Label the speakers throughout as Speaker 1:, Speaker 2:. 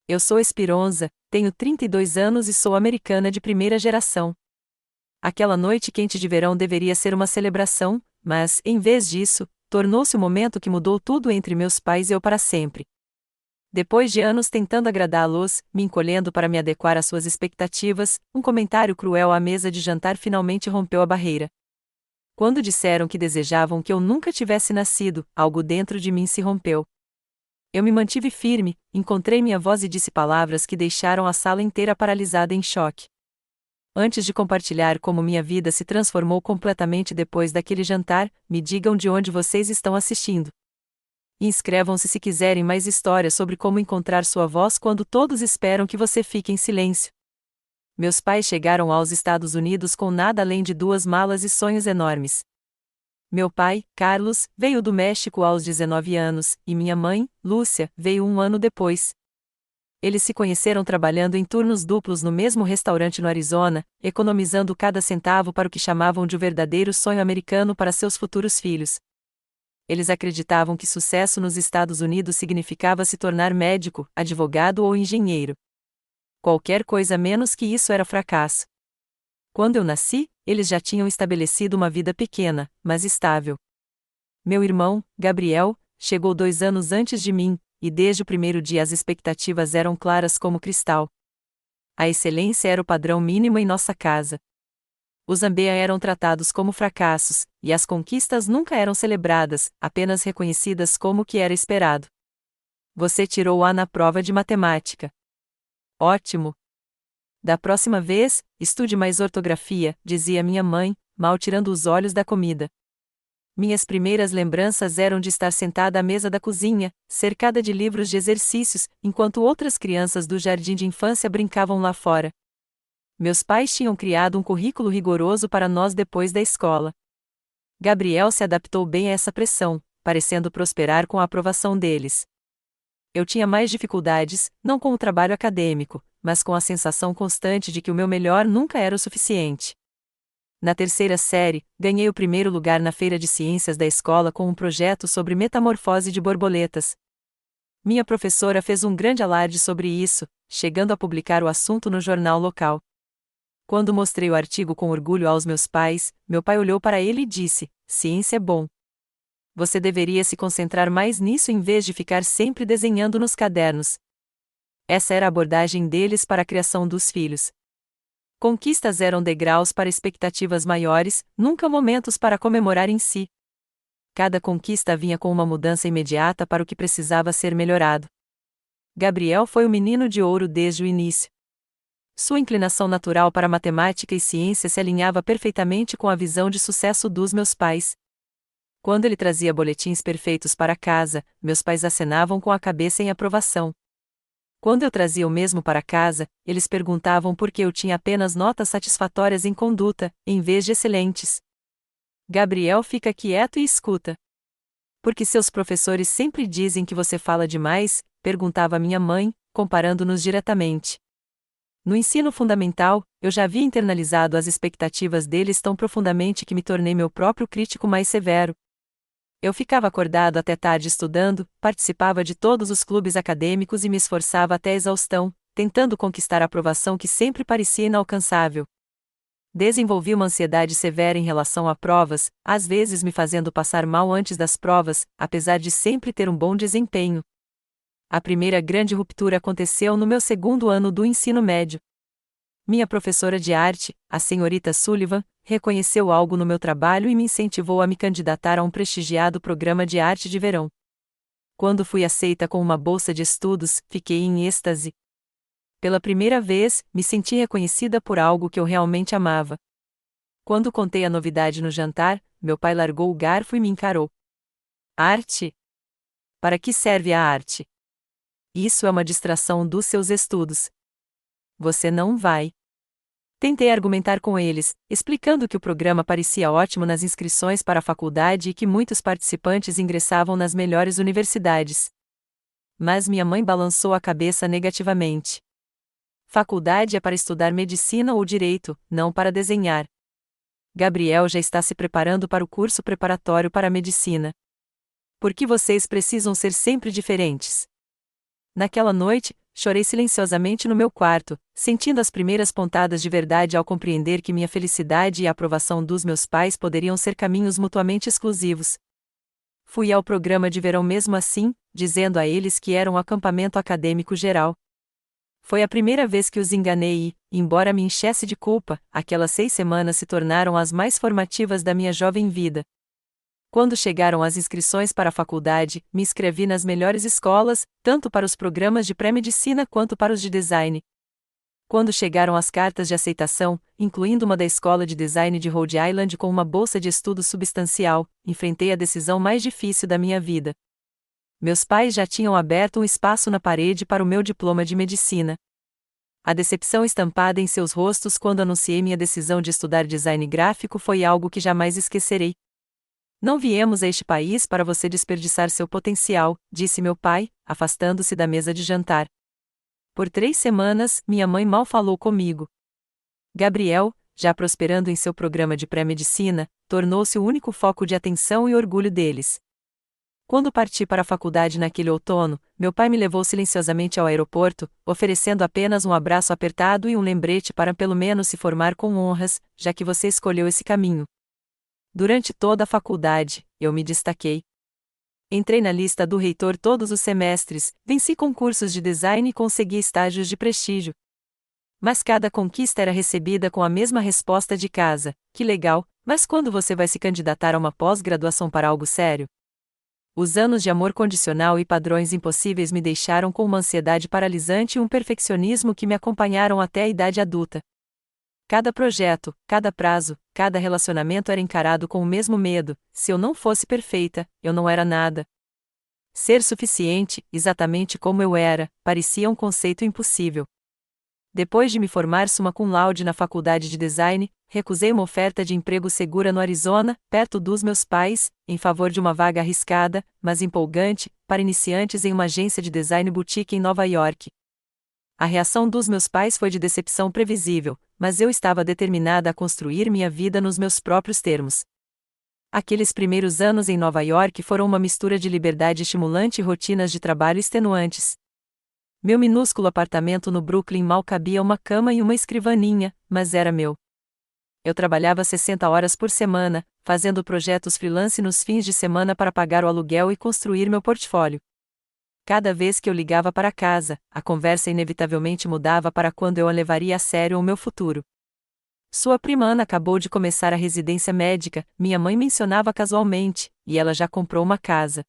Speaker 1: Eu sou Esperonza, tenho 32 anos e sou americana de primeira geração. Aquela noite quente de verão deveria ser uma celebração, mas, em vez disso, tornou-se o momento que mudou tudo entre meus pais e eu para sempre. Depois de anos tentando agradá-los, me encolhendo para me adequar às suas expectativas, um comentário cruel à mesa de jantar finalmente rompeu a barreira. Quando disseram que desejavam que eu nunca tivesse nascido, algo dentro de mim se rompeu. Eu me mantive firme, encontrei minha voz e disse palavras que deixaram a sala inteira paralisada em choque. Antes de compartilhar como minha vida se transformou completamente depois daquele jantar, me digam de onde vocês estão assistindo. E inscrevam-se se quiserem mais histórias sobre como encontrar sua voz quando todos esperam que você fique em silêncio. Meus pais chegaram aos Estados Unidos com nada além de 2 malas e sonhos enormes. Meu pai, Carlos, veio do México aos 19 anos, e minha mãe, Lúcia, veio 1 ano depois. Eles se conheceram trabalhando em turnos duplos no mesmo restaurante no Arizona, economizando cada centavo para o que chamavam de o verdadeiro sonho americano para seus futuros filhos. Eles acreditavam que sucesso nos Estados Unidos significava se tornar médico, advogado ou engenheiro. Qualquer coisa menos que isso era fracasso. Quando eu nasci, eles já tinham estabelecido uma vida pequena, mas estável. Meu irmão, Gabriel, chegou 2 anos antes de mim, e desde o primeiro dia as expectativas eram claras como cristal. A excelência era o padrão mínimo em nossa casa. Os MBA eram tratados como fracassos, e as conquistas nunca eram celebradas, apenas reconhecidas como o que era esperado. Você tirou A na prova de matemática. Ótimo! Da próxima vez, estude mais ortografia, dizia minha mãe, mal tirando os olhos da comida. Minhas primeiras lembranças eram de estar sentada à mesa da cozinha, cercada de livros de exercícios, enquanto outras crianças do jardim de infância brincavam lá fora. Meus pais tinham criado um currículo rigoroso para nós depois da escola. Gabriel se adaptou bem a essa pressão, parecendo prosperar com a aprovação deles. Eu tinha mais dificuldades, não com o trabalho acadêmico, mas com a sensação constante de que o meu melhor nunca era o suficiente. Na terceira série, ganhei o primeiro lugar na feira de ciências da escola com um projeto sobre metamorfose de borboletas. Minha professora fez um grande alarde sobre isso, chegando a publicar o assunto no jornal local. Quando mostrei o artigo com orgulho aos meus pais, meu pai olhou para ele e disse: "Ciência é bom. Você deveria se concentrar mais nisso em vez de ficar sempre desenhando nos cadernos." Essa era a abordagem deles para a criação dos filhos. Conquistas eram degraus para expectativas maiores, nunca momentos para comemorar em si. Cada conquista vinha com uma mudança imediata para o que precisava ser melhorado. Gabriel foi o menino de ouro desde o início. Sua inclinação natural para matemática e ciência se alinhava perfeitamente com a visão de sucesso dos meus pais. Quando ele trazia boletins perfeitos para casa, meus pais acenavam com a cabeça em aprovação. Quando eu trazia o mesmo para casa, eles perguntavam por que eu tinha apenas notas satisfatórias em conduta, em vez de excelentes. Gabriel fica quieto e escuta. Porque seus professores sempre dizem que você fala demais, perguntava minha mãe, comparando-nos diretamente. No ensino fundamental, eu já havia internalizado as expectativas deles tão profundamente que me tornei meu próprio crítico mais severo. Eu ficava acordado até tarde estudando, participava de todos os clubes acadêmicos e me esforçava até a exaustão, tentando conquistar a aprovação que sempre parecia inalcançável. Desenvolvi uma ansiedade severa em relação a provas, às vezes me fazendo passar mal antes das provas, apesar de sempre ter um bom desempenho. A primeira grande ruptura aconteceu no meu segundo ano do ensino médio. Minha professora de arte, a senhorita Sullivan, reconheceu algo no meu trabalho e me incentivou a me candidatar a um prestigiado programa de arte de verão. Quando fui aceita com uma bolsa de estudos, fiquei em êxtase. Pela primeira vez, me senti reconhecida por algo que eu realmente amava. Quando contei a novidade no jantar, meu pai largou o garfo e me encarou. Arte? Para que serve a arte? Isso é uma distração dos seus estudos. Você não vai. Tentei argumentar com eles, explicando que o programa parecia ótimo nas inscrições para a faculdade e que muitos participantes ingressavam nas melhores universidades. Mas minha mãe balançou a cabeça negativamente. Faculdade é para estudar medicina ou direito, não para desenhar. Gabriel já está se preparando para o curso preparatório para a medicina. Por que vocês precisam ser sempre diferentes? Naquela noite, chorei silenciosamente no meu quarto, sentindo as primeiras pontadas de verdade ao compreender que minha felicidade e a aprovação dos meus pais poderiam ser caminhos mutuamente exclusivos. Fui ao programa de verão mesmo assim, dizendo a eles que era um acampamento acadêmico geral. Foi a primeira vez que os enganei e, embora me enchesse de culpa, aquelas 6 semanas se tornaram as mais formativas da minha jovem vida. Quando chegaram as inscrições para a faculdade, me inscrevi nas melhores escolas, tanto para os programas de pré-medicina quanto para os de design. Quando chegaram as cartas de aceitação, incluindo uma da Escola de Design de Rhode Island com uma bolsa de estudo substancial, enfrentei a decisão mais difícil da minha vida. Meus pais já tinham aberto um espaço na parede para o meu diploma de medicina. A decepção estampada em seus rostos quando anunciei minha decisão de estudar design gráfico foi algo que jamais esquecerei. Não viemos a este país para você desperdiçar seu potencial, disse meu pai, afastando-se da mesa de jantar. Por 3 semanas, minha mãe mal falou comigo. Gabriel, já prosperando em seu programa de pré-medicina, tornou-se o único foco de atenção e orgulho deles. Quando parti para a faculdade naquele outono, meu pai me levou silenciosamente ao aeroporto, oferecendo apenas um abraço apertado e um lembrete para pelo menos se formar com honras, já que você escolheu esse caminho. Durante toda a faculdade, eu me destaquei. Entrei na lista do reitor todos os semestres, venci concursos de design e consegui estágios de prestígio. Mas cada conquista era recebida com a mesma resposta de casa: que legal, mas quando você vai se candidatar a uma pós-graduação para algo sério? Os anos de amor condicional e padrões impossíveis me deixaram com uma ansiedade paralisante e um perfeccionismo que me acompanharam até a idade adulta. Cada projeto, cada prazo, cada relacionamento era encarado com o mesmo medo: se eu não fosse perfeita, eu não era nada. Ser suficiente, exatamente como eu era, parecia um conceito impossível. Depois de me formar summa cum laude na faculdade de design, recusei uma oferta de emprego segura no Arizona, perto dos meus pais, em favor de uma vaga arriscada, mas empolgante, para iniciantes em uma agência de design boutique em Nova York. A reação dos meus pais foi de decepção previsível, mas eu estava determinada a construir minha vida nos meus próprios termos. Aqueles primeiros anos em Nova York foram uma mistura de liberdade estimulante e rotinas de trabalho extenuantes. Meu minúsculo apartamento no Brooklyn mal cabia uma cama e uma escrivaninha, mas era meu. Eu trabalhava 60 horas por semana, fazendo projetos freelance nos fins de semana para pagar o aluguel e construir meu portfólio. Cada vez que eu ligava para casa, a conversa inevitavelmente mudava para quando eu a levaria a sério o meu futuro. Sua prima Ana acabou de começar a residência médica, minha mãe mencionava casualmente, e ela já comprou uma casa.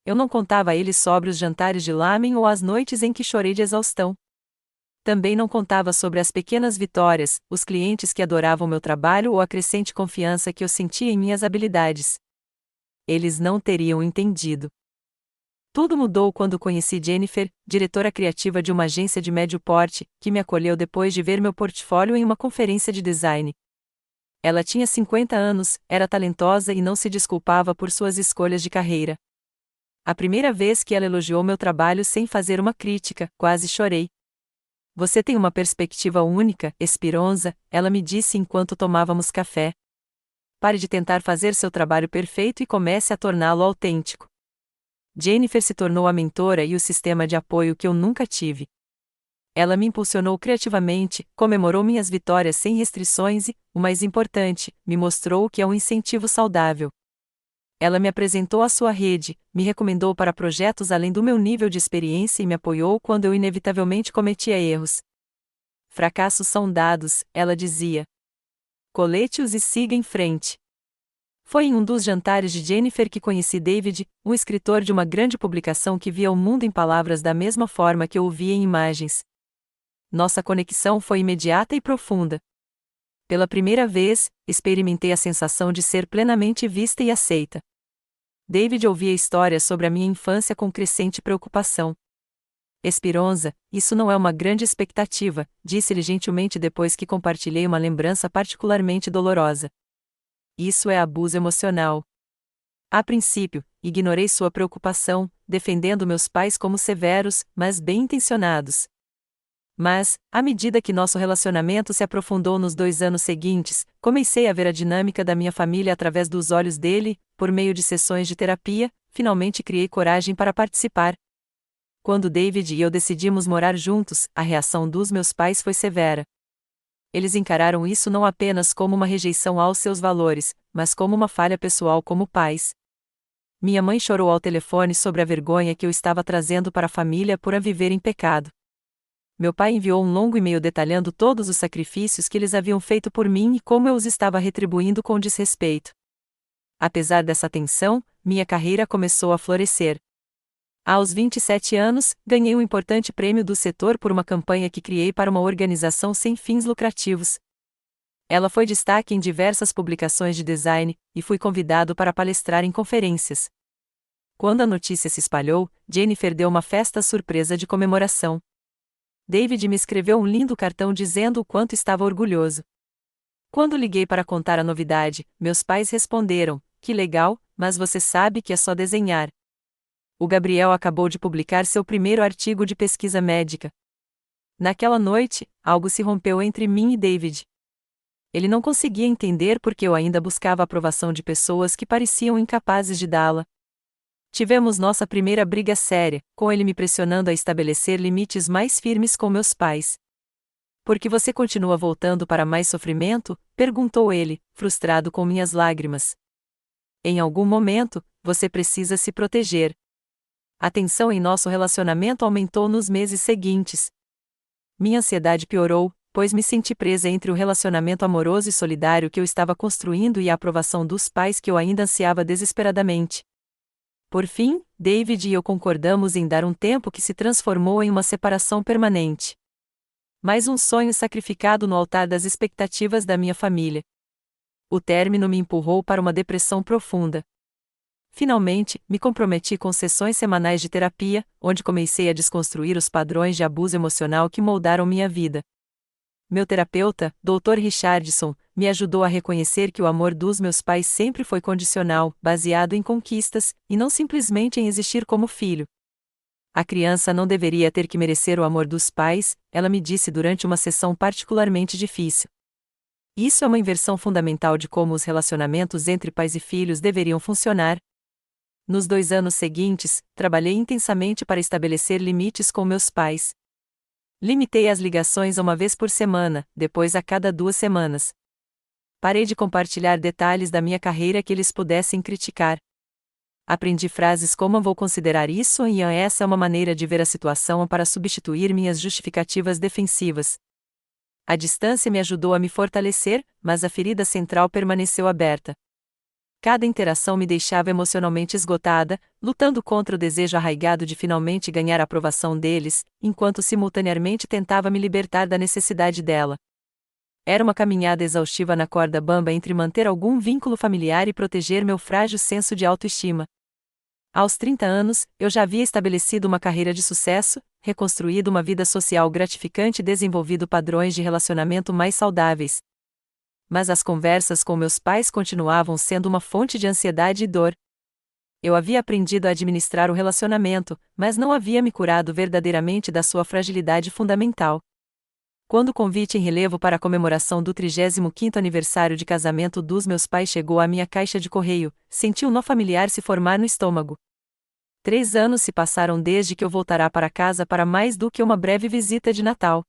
Speaker 1: Eu não contava a ele sobre os jantares de lamen ou as noites em que chorei de exaustão. Também não contava sobre as pequenas vitórias, os clientes que adoravam meu trabalho ou a crescente confiança que eu sentia em minhas habilidades. Eles não teriam entendido. Tudo mudou quando conheci Jennifer, diretora criativa de uma agência de médio porte, que me acolheu depois de ver meu portfólio em uma conferência de design. Ela tinha 50 anos, era talentosa e não se desculpava por suas escolhas de carreira. A primeira vez que ela elogiou meu trabalho sem fazer uma crítica, quase chorei. Você tem uma perspectiva única, Esperonza, ela me disse enquanto tomávamos café. Pare de tentar fazer seu trabalho perfeito e comece a torná-lo autêntico. Jennifer se tornou a mentora e o sistema de apoio que eu nunca tive. Ela me impulsionou criativamente, comemorou minhas vitórias sem restrições e, o mais importante, me mostrou o que é um incentivo saudável. Ela me apresentou a sua rede, me recomendou para projetos além do meu nível de experiência e me apoiou quando eu inevitavelmente cometia erros. Fracassos são dados, ela dizia. Colete-os e siga em frente. Foi em um dos jantares de Jennifer que conheci David, um escritor de uma grande publicação que via o mundo em palavras da mesma forma que eu o via em imagens. Nossa conexão foi imediata e profunda. Pela primeira vez, experimentei a sensação de ser plenamente vista e aceita. David ouvia histórias sobre a minha infância com crescente preocupação. Esperonza, isso não é uma grande expectativa, disse-lhe gentilmente depois que compartilhei uma lembrança particularmente dolorosa. Isso é abuso emocional. A princípio, ignorei sua preocupação, defendendo meus pais como severos, mas bem-intencionados. Mas, à medida que nosso relacionamento se aprofundou nos 2 anos seguintes, comecei a ver a dinâmica da minha família através dos olhos dele, por meio de sessões de terapia, finalmente criei coragem para participar. Quando David e eu decidimos morar juntos, a reação dos meus pais foi severa. Eles encararam isso não apenas como uma rejeição aos seus valores, mas como uma falha pessoal como pais. Minha mãe chorou ao telefone sobre a vergonha que eu estava trazendo para a família por a viver em pecado. Meu pai enviou um longo e-mail detalhando todos os sacrifícios que eles haviam feito por mim e como eu os estava retribuindo com desrespeito. Apesar dessa tensão, minha carreira começou a florescer. Aos 27 anos, ganhei um importante prêmio do setor por uma campanha que criei para uma organização sem fins lucrativos. Ela foi destaque em diversas publicações de design, e fui convidado para palestrar em conferências. Quando a notícia se espalhou, Jennifer deu uma festa surpresa de comemoração. David me escreveu um lindo cartão dizendo o quanto estava orgulhoso. Quando liguei para contar a novidade, meus pais responderam: "Que legal, mas você sabe que é só desenhar." O Gabriel acabou de publicar seu primeiro artigo de pesquisa médica. Naquela noite, algo se rompeu entre mim e David. Ele não conseguia entender por que eu ainda buscava a aprovação de pessoas que pareciam incapazes de dá-la. Tivemos nossa primeira briga séria, com ele me pressionando a estabelecer limites mais firmes com meus pais. "Por que você continua voltando para mais sofrimento?" perguntou ele, frustrado com minhas lágrimas. "Em algum momento, você precisa se proteger." A tensão em nosso relacionamento aumentou nos meses seguintes. Minha ansiedade piorou, pois me senti presa entre o relacionamento amoroso e solidário que eu estava construindo e a aprovação dos pais que eu ainda ansiava desesperadamente. Por fim, David e eu concordamos em dar um tempo que se transformou em uma separação permanente. Mais um sonho sacrificado no altar das expectativas da minha família. O término me empurrou para uma depressão profunda. Finalmente, me comprometi com sessões semanais de terapia, onde comecei a desconstruir os padrões de abuso emocional que moldaram minha vida. Meu terapeuta, Dr. Richardson, me ajudou a reconhecer que o amor dos meus pais sempre foi condicional, baseado em conquistas, e não simplesmente em existir como filho. A criança não deveria ter que merecer o amor dos pais, ela me disse durante uma sessão particularmente difícil. Isso é uma inversão fundamental de como os relacionamentos entre pais e filhos deveriam funcionar. Nos 2 anos seguintes, trabalhei intensamente para estabelecer limites com meus pais. Limitei as ligações uma vez por semana, depois a cada 2 semanas. Parei de compartilhar detalhes da minha carreira que eles pudessem criticar. Aprendi frases como "vou considerar isso" e "essa é uma maneira de ver a situação" para substituir minhas justificativas defensivas. A distância me ajudou a me fortalecer, mas a ferida central permaneceu aberta. Cada interação me deixava emocionalmente esgotada, lutando contra o desejo arraigado de finalmente ganhar a aprovação deles, enquanto simultaneamente tentava me libertar da necessidade dela. Era uma caminhada exaustiva na corda bamba entre manter algum vínculo familiar e proteger meu frágil senso de autoestima. Aos 30 anos, eu já havia estabelecido uma carreira de sucesso, reconstruído uma vida social gratificante e desenvolvido padrões de relacionamento mais saudáveis. Mas as conversas com meus pais continuavam sendo uma fonte de ansiedade e dor. Eu havia aprendido a administrar o relacionamento, mas não havia me curado verdadeiramente da sua fragilidade fundamental. Quando o convite em relevo para a comemoração do 35º aniversário de casamento dos meus pais chegou à minha caixa de correio, senti um nó familiar se formar no estômago. 3 anos se passaram desde que eu voltara para casa para mais do que uma breve visita de Natal.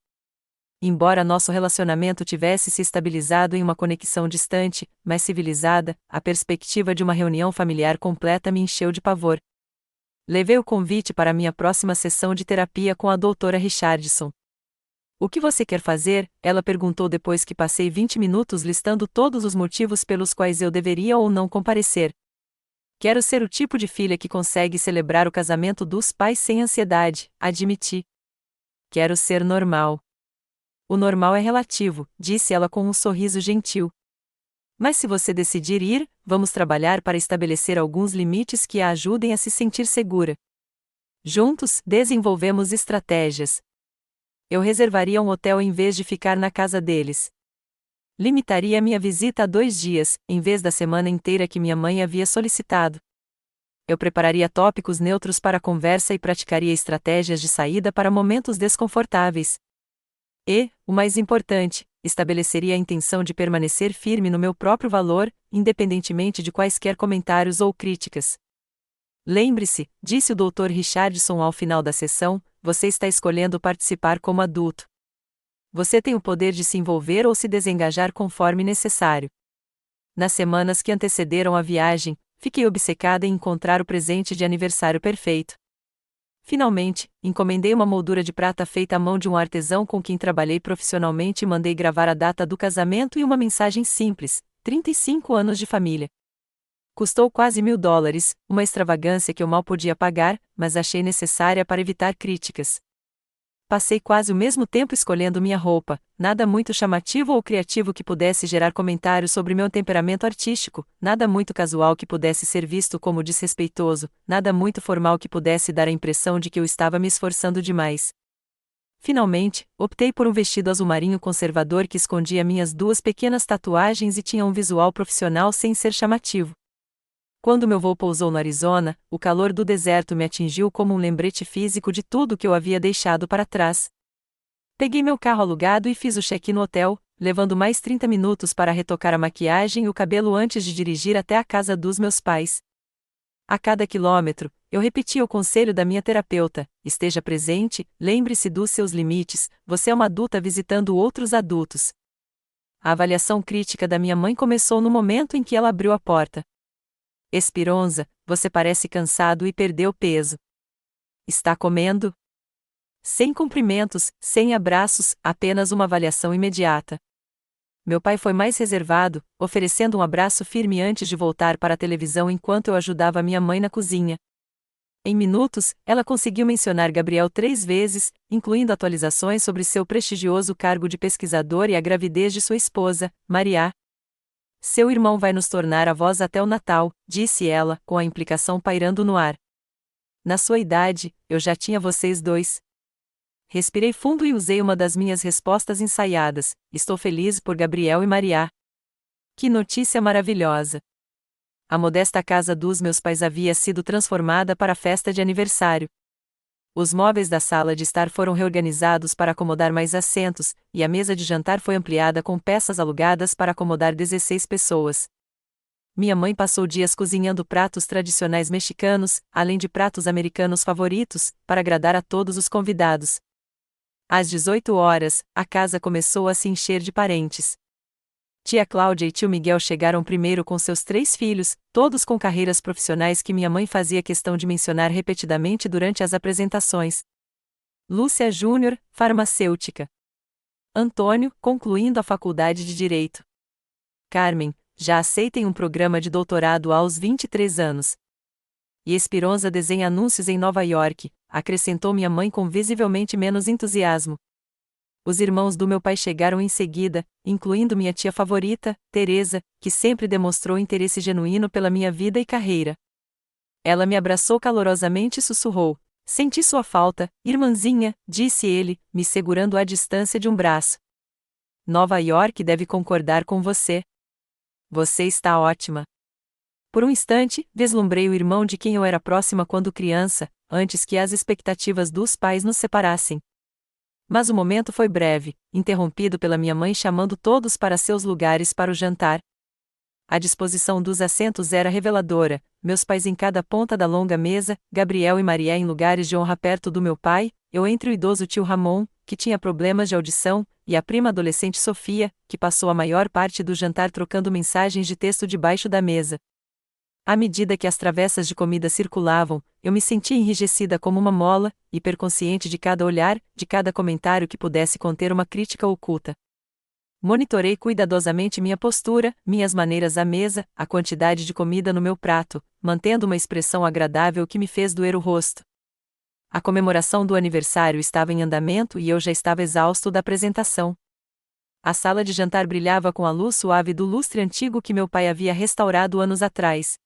Speaker 1: Embora nosso relacionamento tivesse se estabilizado em uma conexão distante, mas civilizada, a perspectiva de uma reunião familiar completa me encheu de pavor. Levei o convite para minha próxima sessão de terapia com a doutora Richardson. "O que você quer fazer?" ela perguntou depois que passei 20 minutos listando todos os motivos pelos quais eu deveria ou não comparecer. "Quero ser o tipo de filha que consegue celebrar o casamento dos pais sem ansiedade", admiti. "Quero ser normal." "O normal é relativo", disse ela com um sorriso gentil. "Mas se você decidir ir, vamos trabalhar para estabelecer alguns limites que a ajudem a se sentir segura. Juntos, desenvolvemos estratégias. Eu reservaria um hotel em vez de ficar na casa deles. Limitaria minha visita a 2 dias, em vez da semana inteira que minha mãe havia solicitado. Eu prepararia tópicos neutros para a conversa e praticaria estratégias de saída para momentos desconfortáveis. E, o mais importante, estabeleceria a intenção de permanecer firme no meu próprio valor, independentemente de quaisquer comentários ou críticas. Lembre-se, disse o Dr. Richardson ao final da sessão, você está escolhendo participar como adulto. Você tem o poder de se envolver ou se desengajar conforme necessário. Nas semanas que antecederam a viagem, fiquei obcecada em encontrar o presente de aniversário perfeito. Finalmente, encomendei uma moldura de prata feita à mão de um artesão com quem trabalhei profissionalmente e mandei gravar a data do casamento e uma mensagem simples: 35 anos de família. Custou quase $1.000, uma extravagância que eu mal podia pagar, mas achei necessária para evitar críticas. Passei quase o mesmo tempo escolhendo minha roupa, nada muito chamativo ou criativo que pudesse gerar comentários sobre meu temperamento artístico, nada muito casual que pudesse ser visto como desrespeitoso, nada muito formal que pudesse dar a impressão de que eu estava me esforçando demais. Finalmente, optei por um vestido azul marinho conservador que escondia minhas 2 pequenas tatuagens e tinha um visual profissional sem ser chamativo. Quando meu voo pousou no Arizona, o calor do deserto me atingiu como um lembrete físico de tudo que eu havia deixado para trás. Peguei meu carro alugado e fiz o check-in no hotel, levando mais 30 minutos para retocar a maquiagem e o cabelo antes de dirigir até a casa dos meus pais. A cada quilômetro, eu repetia o conselho da minha terapeuta: esteja presente, lembre-se dos seus limites, você é uma adulta visitando outros adultos. A avaliação crítica da minha mãe começou no momento em que ela abriu a porta. Esperonza, você parece cansado e perdeu peso. Está comendo? Sem cumprimentos, sem abraços, apenas uma avaliação imediata. Meu pai foi mais reservado, oferecendo um abraço firme antes de voltar para a televisão enquanto eu ajudava minha mãe na cozinha. Em minutos, ela conseguiu mencionar Gabriel 3 vezes, incluindo atualizações sobre seu prestigioso cargo de pesquisador e a gravidez de sua esposa, Maria. Seu irmão vai nos tornar avós até o Natal, disse ela, com a implicação pairando no ar. Na sua idade, eu já tinha vocês 2. Respirei fundo e usei uma das minhas respostas ensaiadas: estou feliz por Gabriel e Maria. Que notícia maravilhosa! A modesta casa dos meus pais havia sido transformada para a festa de aniversário. Os móveis da sala de estar foram reorganizados para acomodar mais assentos, e a mesa de jantar foi ampliada com peças alugadas para acomodar 16 pessoas. Minha mãe passou dias cozinhando pratos tradicionais mexicanos, além de pratos americanos favoritos, para agradar a todos os convidados. Às 18 horas, a casa começou a se encher de parentes. Tia Cláudia e tio Miguel chegaram primeiro com seus 3 filhos, todos com carreiras profissionais que minha mãe fazia questão de mencionar repetidamente durante as apresentações. Lúcia Júnior, farmacêutica. Antônio, concluindo a faculdade de Direito. Carmen, já aceita em um programa de doutorado aos 23 anos. E Esperonza desenha anúncios em Nova York, acrescentou minha mãe com visivelmente menos entusiasmo. Os irmãos do meu pai chegaram em seguida, incluindo minha tia favorita, Teresa, que sempre demonstrou interesse genuíno pela minha vida e carreira. Ela me abraçou calorosamente e sussurrou: senti sua falta, irmãzinha, disse ele, me segurando à distância de um braço. Nova York deve concordar com você. Você está ótima. Por um instante, vislumbrei o irmão de quem eu era próxima quando criança, antes que as expectativas dos pais nos separassem. Mas o momento foi breve, interrompido pela minha mãe chamando todos para seus lugares para o jantar. A disposição dos assentos era reveladora, meus pais em cada ponta da longa mesa, Gabriel e Maria em lugares de honra perto do meu pai, eu entre o idoso tio Ramon, que tinha problemas de audição, e a prima adolescente Sofia, que passou a maior parte do jantar trocando mensagens de texto debaixo da mesa. À medida que as travessas de comida circulavam, eu me sentia enrijecida como uma mola, hiperconsciente de cada olhar, de cada comentário que pudesse conter uma crítica oculta. Monitorei cuidadosamente minha postura, minhas maneiras à mesa, a quantidade de comida no meu prato, mantendo uma expressão agradável que me fez doer o rosto. A comemoração do aniversário estava em andamento e eu já estava exausto da apresentação. A sala de jantar brilhava com a luz suave do lustre antigo que meu pai havia restaurado anos atrás.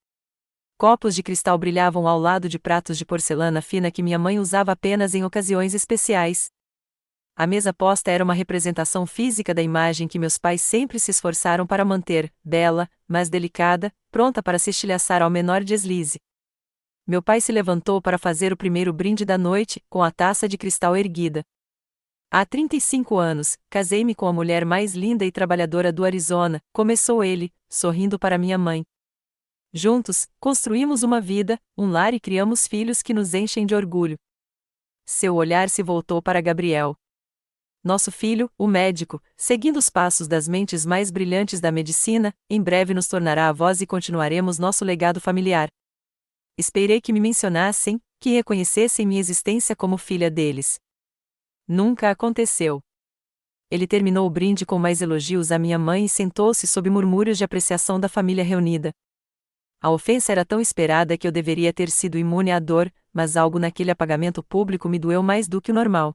Speaker 1: Copos de cristal brilhavam ao lado de pratos de porcelana fina que minha mãe usava apenas em ocasiões especiais. A mesa posta era uma representação física da imagem que meus pais sempre se esforçaram para manter, bela, mas delicada, pronta para se estilhaçar ao menor deslize. Meu pai se levantou para fazer o primeiro brinde da noite, com a taça de cristal erguida. Há 35 anos, casei-me com a mulher mais linda e trabalhadora do Arizona, começou ele, sorrindo para minha mãe. Juntos, construímos uma vida, um lar e criamos filhos que nos enchem de orgulho. Seu olhar se voltou para Gabriel. Nosso filho, o médico, seguindo os passos das mentes mais brilhantes da medicina, em breve nos tornará avós e continuaremos nosso legado familiar. Esperei que me mencionassem, que reconhecessem minha existência como filha deles. Nunca aconteceu. Ele terminou o brinde com mais elogios à minha mãe e sentou-se sob murmúrios de apreciação da família reunida. A ofensa era tão esperada que eu deveria ter sido imune à dor, mas algo naquele apagamento público me doeu mais do que o normal.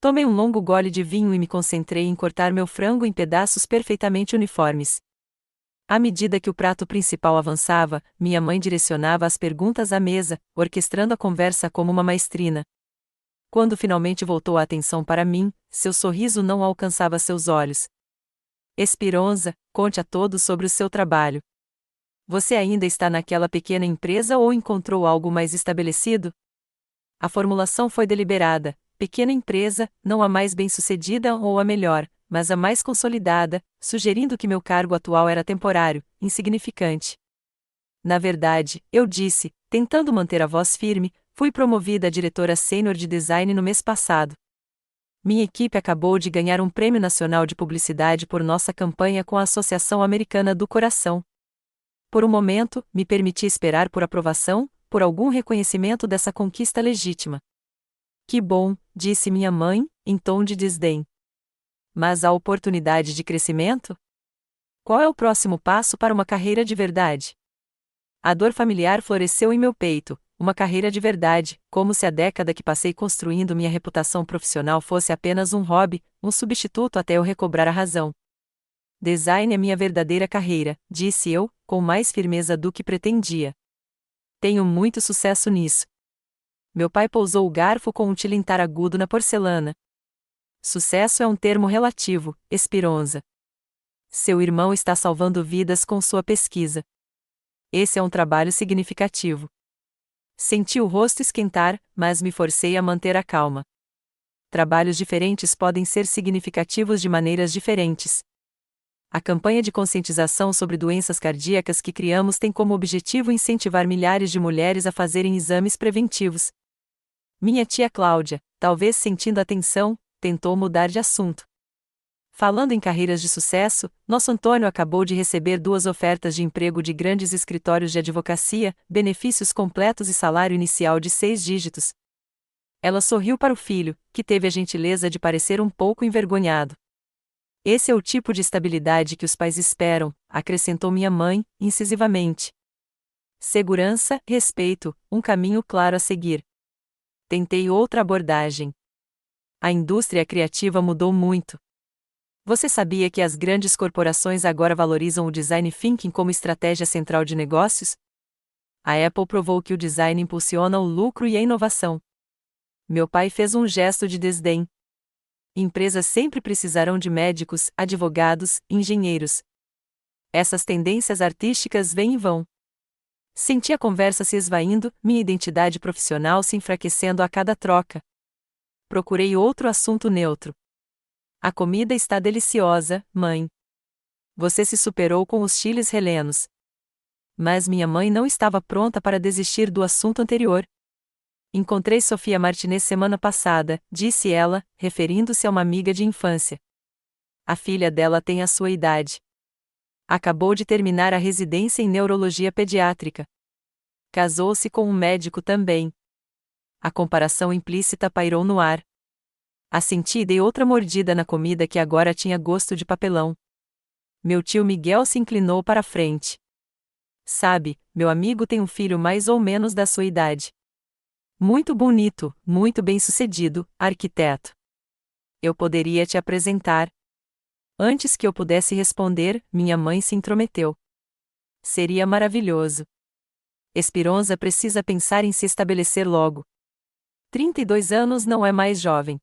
Speaker 1: Tomei um longo gole de vinho e me concentrei em cortar meu frango em pedaços perfeitamente uniformes. À medida que o prato principal avançava, minha mãe direcionava as perguntas à mesa, orquestrando a conversa como uma maestrina. Quando finalmente voltou a atenção para mim, seu sorriso não alcançava seus olhos. Esperonza, conte a todos sobre o seu trabalho. Você ainda está naquela pequena empresa ou encontrou algo mais estabelecido? A formulação foi deliberada. Pequena empresa, não a mais bem-sucedida ou a melhor, mas a mais consolidada, sugerindo que meu cargo atual era temporário, insignificante. Na verdade, eu disse, tentando manter a voz firme, fui promovida a diretora sênior de design no mês passado. Minha equipe acabou de ganhar um prêmio nacional de publicidade por nossa campanha com a Associação Americana do Coração. Por um momento, me permiti esperar por aprovação, por algum reconhecimento dessa conquista legítima. Que bom, disse minha mãe, em tom de desdém. Mas há oportunidade de crescimento? Qual é o próximo passo para uma carreira de verdade? A dor familiar floresceu em meu peito, uma carreira de verdade, como se a década que passei construindo minha reputação profissional fosse apenas um hobby, um substituto até eu recobrar a razão. Design é minha verdadeira carreira, disse eu, com mais firmeza do que pretendia. Tenho muito sucesso nisso. Meu pai pousou o garfo com um tilintar agudo na porcelana. Sucesso é um termo relativo, Esperonza. Seu irmão está salvando vidas com sua pesquisa. Esse é um trabalho significativo. Senti o rosto esquentar, mas me forcei a manter a calma. Trabalhos diferentes podem ser significativos de maneiras diferentes. A campanha de conscientização sobre doenças cardíacas que criamos tem como objetivo incentivar milhares de mulheres a fazerem exames preventivos. Minha tia Cláudia, talvez sentindo a tensão, tentou mudar de assunto. Falando em carreiras de sucesso, nosso Antônio acabou de receber 2 ofertas de emprego de grandes escritórios de advocacia, benefícios completos e salário inicial de 6 dígitos. Ela sorriu para o filho, que teve a gentileza de parecer um pouco envergonhado. Esse é o tipo de estabilidade que os pais esperam, acrescentou minha mãe, incisivamente. Segurança, respeito, um caminho claro a seguir. Tentei outra abordagem. A indústria criativa mudou muito. Você sabia que as grandes corporações agora valorizam o design thinking como estratégia central de negócios? A Apple provou que o design impulsiona o lucro e a inovação. Meu pai fez um gesto de desdém. Empresas sempre precisarão de médicos, advogados, engenheiros. Essas tendências artísticas vêm e vão. Senti a conversa se esvaindo, minha identidade profissional se enfraquecendo a cada troca. Procurei outro assunto neutro. A comida está deliciosa, mãe. Você se superou com os chiles helenos. Mas minha mãe não estava pronta para desistir do assunto anterior. Encontrei Sofia Martinez semana passada, disse ela, referindo-se a uma amiga de infância. A filha dela tem a sua idade. Acabou de terminar a residência em neurologia pediátrica. Casou-se com um médico também. A comparação implícita pairou no ar. Assenti e dei outra mordida na comida que agora tinha gosto de papelão. Meu tio Miguel se inclinou para a frente. Sabe, meu amigo tem um filho mais ou menos da sua idade. Muito bonito, muito bem-sucedido, arquiteto. Eu poderia te apresentar. Antes que eu pudesse responder, minha mãe se intrometeu. Seria maravilhoso. Esperonza precisa pensar em se estabelecer logo. 32 anos não é mais jovem.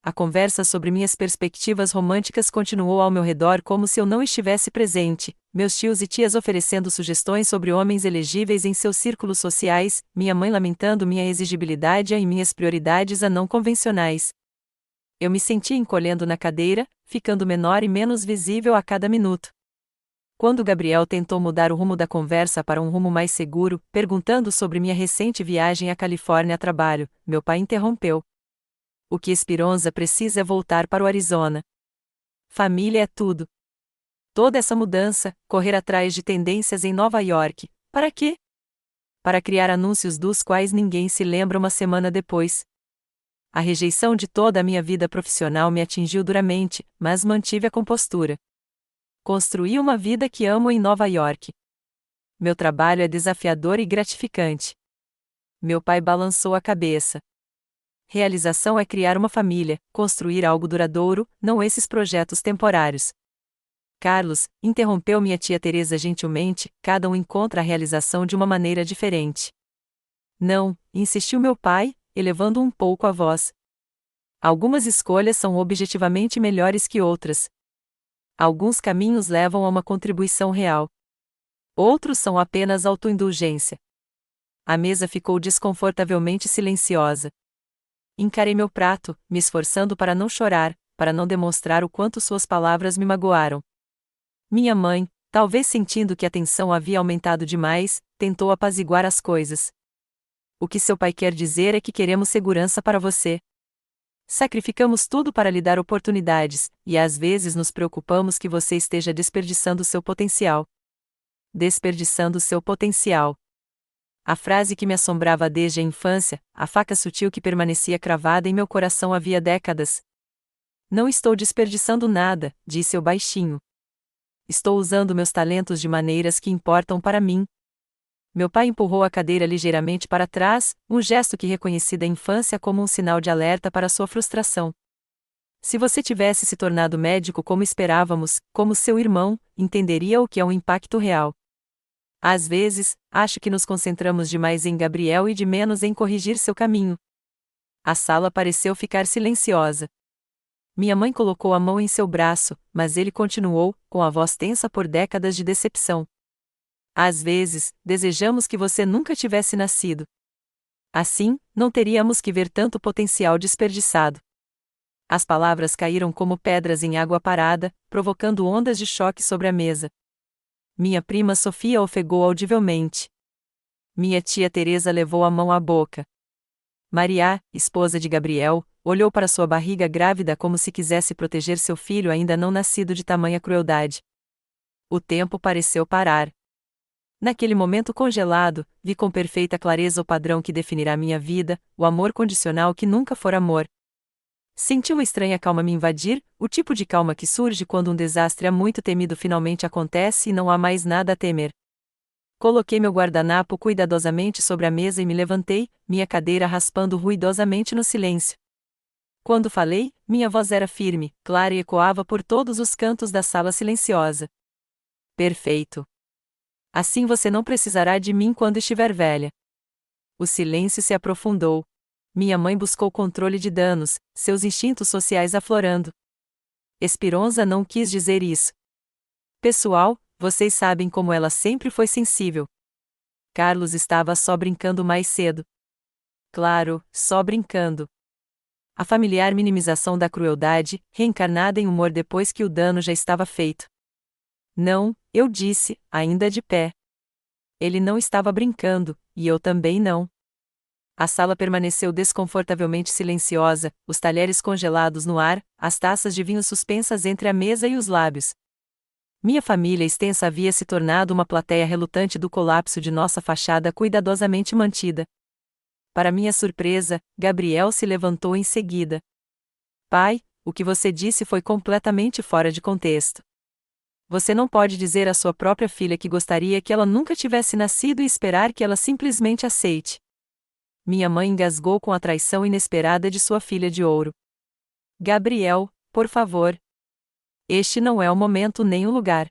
Speaker 1: A conversa sobre minhas perspectivas românticas continuou ao meu redor como se eu não estivesse presente, meus tios e tias oferecendo sugestões sobre homens elegíveis em seus círculos sociais, minha mãe lamentando minha exigibilidade e minhas prioridades a não convencionais. Eu me sentia encolhendo na cadeira, ficando menor e menos visível a cada minuto. Quando Gabriel tentou mudar o rumo da conversa para um rumo mais seguro, perguntando sobre minha recente viagem à Califórnia a trabalho, meu pai interrompeu. O que Esperanza precisa é voltar para o Arizona. Família é tudo. Toda essa mudança, correr atrás de tendências em Nova York, para quê? Para criar anúncios dos quais ninguém se lembra uma semana depois. A rejeição de toda a minha vida profissional me atingiu duramente, mas mantive a compostura. Construí uma vida que amo em Nova York. Meu trabalho é desafiador e gratificante. Meu pai balançou a cabeça. Realização é criar uma família, construir algo duradouro, não esses projetos temporários. Carlos, interrompeu minha tia Teresa gentilmente, cada um encontra a realização de uma maneira diferente. Não, insistiu meu pai, elevando um pouco a voz. Algumas escolhas são objetivamente melhores que outras. Alguns caminhos levam a uma contribuição real. Outros são apenas autoindulgência. A mesa ficou desconfortavelmente silenciosa. Encarei meu prato, me esforçando para não chorar, para não demonstrar o quanto suas palavras me magoaram. Minha mãe, talvez sentindo que a tensão havia aumentado demais, tentou apaziguar as coisas. O que seu pai quer dizer é que queremos segurança para você. Sacrificamos tudo para lhe dar oportunidades, e às vezes nos preocupamos que você esteja desperdiçando seu potencial. Desperdiçando seu potencial. A frase que me assombrava desde a infância, a faca sutil que permanecia cravada em meu coração havia décadas. Não estou desperdiçando nada, disse eu baixinho. Estou usando meus talentos de maneiras que importam para mim. Meu pai empurrou a cadeira ligeiramente para trás, um gesto que reconheci da infância como um sinal de alerta para sua frustração. Se você tivesse se tornado médico como esperávamos, como seu irmão, entenderia o que é um impacto real. Às vezes, acho que nos concentramos demais em Gabriel e de menos em corrigir seu caminho. A sala pareceu ficar silenciosa. Minha mãe colocou a mão em seu braço, mas ele continuou, com a voz tensa por décadas de decepção. Às vezes, desejamos que você nunca tivesse nascido. Assim, não teríamos que ver tanto potencial desperdiçado. As palavras caíram como pedras em água parada, provocando ondas de choque sobre a mesa. Minha prima Sofia ofegou audivelmente. Minha tia Teresa levou a mão à boca. Maria, esposa de Gabriel, olhou para sua barriga grávida como se quisesse proteger seu filho ainda não nascido de tamanha crueldade. O tempo pareceu parar. Naquele momento congelado, vi com perfeita clareza o padrão que definirá minha vida, o amor condicional que nunca for amor. Senti uma estranha calma me invadir, o tipo de calma que surge quando um desastre há muito temido finalmente acontece e não há mais nada a temer. Coloquei meu guardanapo cuidadosamente sobre a mesa e me levantei, minha cadeira raspando ruidosamente no silêncio. Quando falei, minha voz era firme, clara e ecoava por todos os cantos da sala silenciosa. Perfeito. Assim você não precisará de mim quando estiver velha. O silêncio se aprofundou. Minha mãe buscou controle de danos, seus instintos sociais aflorando. Esperanza não quis dizer isso. Pessoal, vocês sabem como ela sempre foi sensível. Carlos estava só brincando mais cedo. Claro, só brincando. A familiar minimização da crueldade, reencarnada em humor depois que o dano já estava feito. Não, eu disse, ainda de pé. Ele não estava brincando, e eu também não. A sala permaneceu desconfortavelmente silenciosa, os talheres congelados no ar, as taças de vinho suspensas entre a mesa e os lábios. Minha família extensa havia se tornado uma plateia relutante do colapso de nossa fachada cuidadosamente mantida. Para minha surpresa, Gabriel se levantou em seguida. Pai, o que você disse foi completamente fora de contexto. Você não pode dizer à sua própria filha que gostaria que ela nunca tivesse nascido e esperar que ela simplesmente aceite. Minha mãe engasgou com a traição inesperada de sua filha de ouro. Gabriel, por favor. Este não é o momento nem o lugar.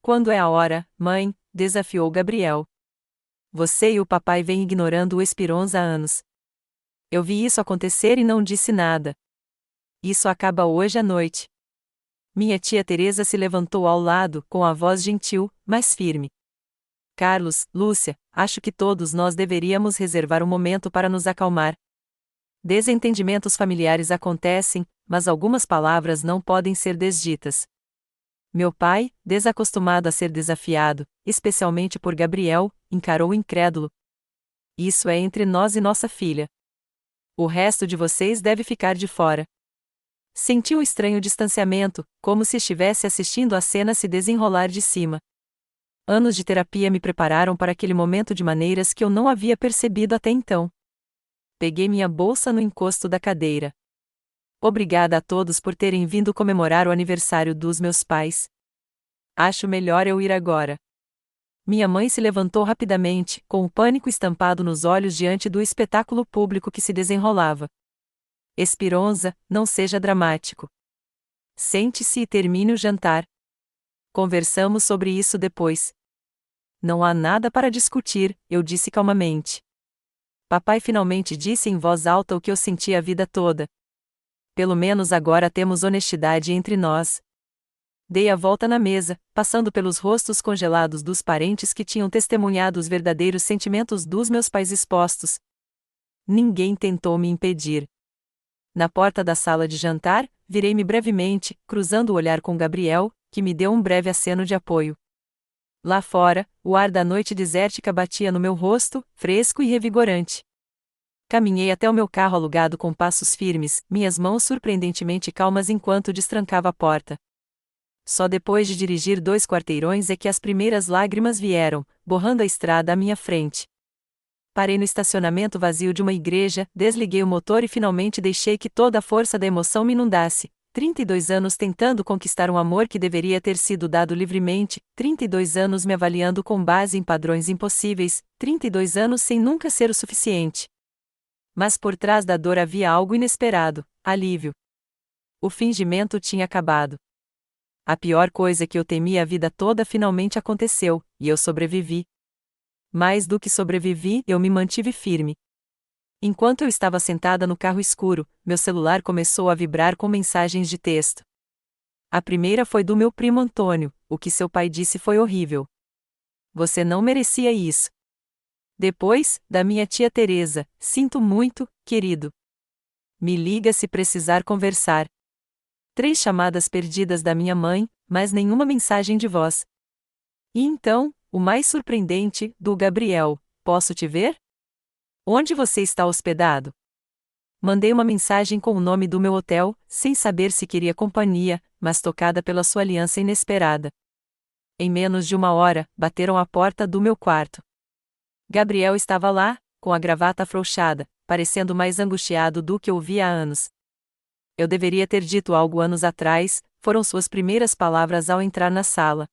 Speaker 1: Quando é a hora, mãe? Desafiou Gabriel. Você e o papai vêm ignorando o Esperanza há anos. Eu vi isso acontecer e não disse nada. Isso acaba hoje à noite. Minha tia Teresa se levantou ao lado, com a voz gentil, mas firme. Carlos, Lúcia, acho que todos nós deveríamos reservar um momento para nos acalmar. Desentendimentos familiares acontecem, mas algumas palavras não podem ser desditas. Meu pai, desacostumado a ser desafiado, especialmente por Gabriel, encarou incrédulo. Isso é entre nós e nossa filha. O resto de vocês deve ficar de fora. Senti um estranho distanciamento, como se estivesse assistindo a cena se desenrolar de cima. Anos de terapia me prepararam para aquele momento de maneiras que eu não havia percebido até então. Peguei minha bolsa no encosto da cadeira. Obrigada a todos por terem vindo comemorar o aniversário dos meus pais. Acho melhor eu ir agora. Minha mãe se levantou rapidamente, com o pânico estampado nos olhos diante do espetáculo público que se desenrolava. Esperonza, não seja dramático. Sente-se e termine o jantar. Conversamos sobre isso depois. Não há nada para discutir, eu disse calmamente. Papai finalmente disse em voz alta o que eu senti a vida toda. Pelo menos agora temos honestidade entre nós. Dei a volta na mesa, passando pelos rostos congelados dos parentes que tinham testemunhado os verdadeiros sentimentos dos meus pais expostos. Ninguém tentou me impedir. Na porta da sala de jantar, virei-me brevemente, cruzando o olhar com Gabriel, que me deu um breve aceno de apoio. Lá fora, o ar da noite desértica batia no meu rosto, fresco e revigorante. Caminhei até o meu carro alugado com passos firmes, minhas mãos surpreendentemente calmas enquanto destrancava a porta. Só depois de dirigir 2 quarteirões é que as primeiras lágrimas vieram, borrando a estrada à minha frente. Parei no estacionamento vazio de uma igreja, desliguei o motor e finalmente deixei que toda a força da emoção me inundasse. 32 anos tentando conquistar um amor que deveria ter sido dado livremente, 32 anos me avaliando com base em padrões impossíveis, 32 anos sem nunca ser o suficiente. Mas por trás da dor havia algo inesperado, alívio. O fingimento tinha acabado. A pior coisa que eu temia a vida toda finalmente aconteceu, e eu sobrevivi. Mais do que sobrevivi, eu me mantive firme. Enquanto eu estava sentada no carro escuro, meu celular começou a vibrar com mensagens de texto. A primeira foi do meu primo Antônio, o que seu pai disse foi horrível. Você não merecia isso. Depois, da minha tia Teresa, sinto muito, querido. Me liga se precisar conversar. 3 chamadas perdidas da minha mãe, mas nenhuma mensagem de voz. E então, o mais surpreendente, do Gabriel: posso te ver? Onde você está hospedado? Mandei uma mensagem com o nome do meu hotel, sem saber se queria companhia, mas tocada pela sua aliança inesperada. Em menos de 1 hora, bateram à porta do meu quarto. Gabriel estava lá, com a gravata afrouxada, parecendo mais angustiado do que eu via há anos. Eu deveria ter dito algo anos atrás, foram suas primeiras palavras ao entrar na sala.